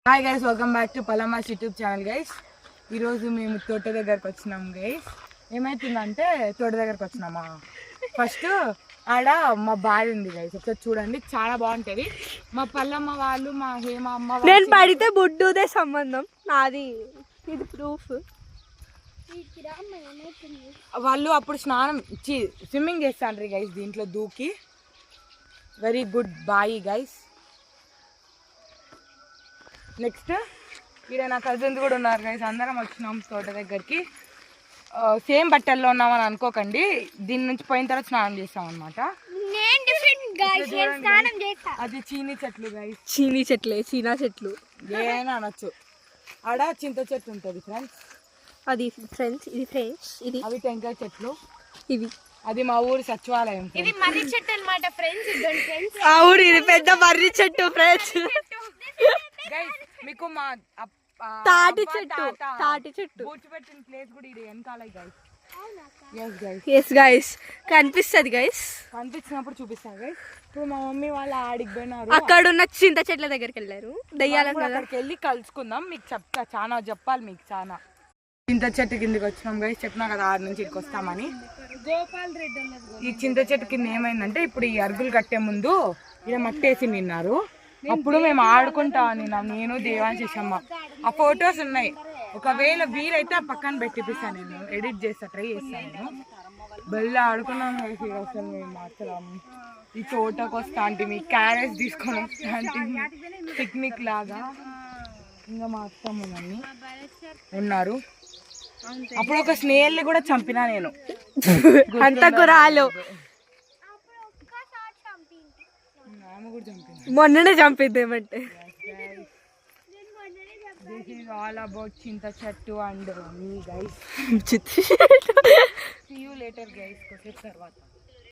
Hi guys, welcome back to Palamas YouTube channel guys. ఈరోజు మేము తోట దగ్గరకు వచ్చినాం గైస్. ఏమైతుందంటే తోట దగ్గరకు వచ్చినామా, ఫస్ట్ ఆడ మా బావి ఉంది గైస్, ఒకసారి చూడండి, చాలా బాగుంటుంది. మా పల్లమ్మ వాళ్ళు, మా హేమ అమ్మ నేను పడితే బుడ్డుదే సంబంధం నాది, ఇది ప్రూఫ్. వాళ్ళు అప్పుడు స్విమ్మింగ్ చేస్తాండ్రు గైస్ దీంట్లో దూకి. Very good boy guys. Next ఇక్కడ నా కజిన్స్ కూడా ఉన్నారు గైస్. అందరం వచ్చినాం తోట దగ్గరికి. సేమ్ బట్టల్లో ఉన్నామని అనుకోకండి, దీని నుంచి పోయిన తర్వాత స్నానం చేస్తాం అనమాట. అది చీనీ చెట్లు గైస్, చీనీ చెట్లే, చీనా చెట్లు ఏమైనా అనొచ్చు. ఆడ చింత చెట్టు ఉంటుంది ఫ్రెండ్స్, అది ఫ్రెండ్స్, ఇది ఫ్రెండ్స్, ఇది అవి టెంకాయ చెట్లు, ఇవి అది మా ఊరి సచివాలయం. ఇది మర్రి చెట్టు అన్నమాట ఫ్రెండ్స్. ఇదండి ఫ్రెండ్స్, అవును, ఇది పెద్ద మర్రి చెట్టు ఫ్రెండ్స్. గైస్ మీకు మా తాటి చెట్టు, తాటి చెట్టు కూర్చోబెట్టిన ప్లేస్ కూడా ఇది వెనకాల గైస్. ఎస్ గైస్, కనిపిస్తుంది గైస్, కనిపించినప్పుడు చూపిస్తాను గైస్. ఇప్పుడు మా మమ్మీ వాళ్ళ ఆడికి పోయినారు, అక్కడ ఉన్న చింత చెట్ల దగ్గరికి వెళ్ళారు. దయ్యాలకు అక్కడికి వెళ్ళి కలుసుకుందాం. మీకు చెప్తా, చాలా చెప్పాలి మీకు. చాలా చింత చెట్టు కిందకి వచ్చినాం గైస్, చెప్పినా కదా ఆడ నుంచి ఇక్కడికి వస్తామని. గోపాల్ రెడ్డి. ఈ చింత చెట్టు కింద ఏమైందంటే, ఇప్పుడు ఈ అరుగులు కట్టే ముందు ఇలా మట్టేసి నిన్నారు. అప్పుడు మేము ఆడుకుంటా నిన్నాం, నేను దేవాంశమ్మ. ఆ ఫొటోస్ ఉన్నాయి, ఒకవేళ వీలైతే ఆ పక్కన పెట్టిపిస్తాను, నేను ఎడిట్ చేస్తా, ట్రై చేస్తాను. నేను బెల్లి ఆడుకున్నాం అసలు. మేము మాత్రం ఈ తోటకు వస్తా అంటే మీ క్యారెట్స్ తీసుకొని వస్తా అంటే పిక్నిక్ లాగా. ఇంకా మా అత్తమ్మని ఉన్నారు. అప్పుడు ఒక స్నేహిల్ని కూడా చంపినా నేను, అంతకు రాలు, ఆమె కూడా చంపింది, మొన్ననే చంపిద్దామంటే. This is all about chinta chettu and me guys. చిత్తి సీ యూ లేటర్ గైస్, కొద్దిసేపు తర్వాత.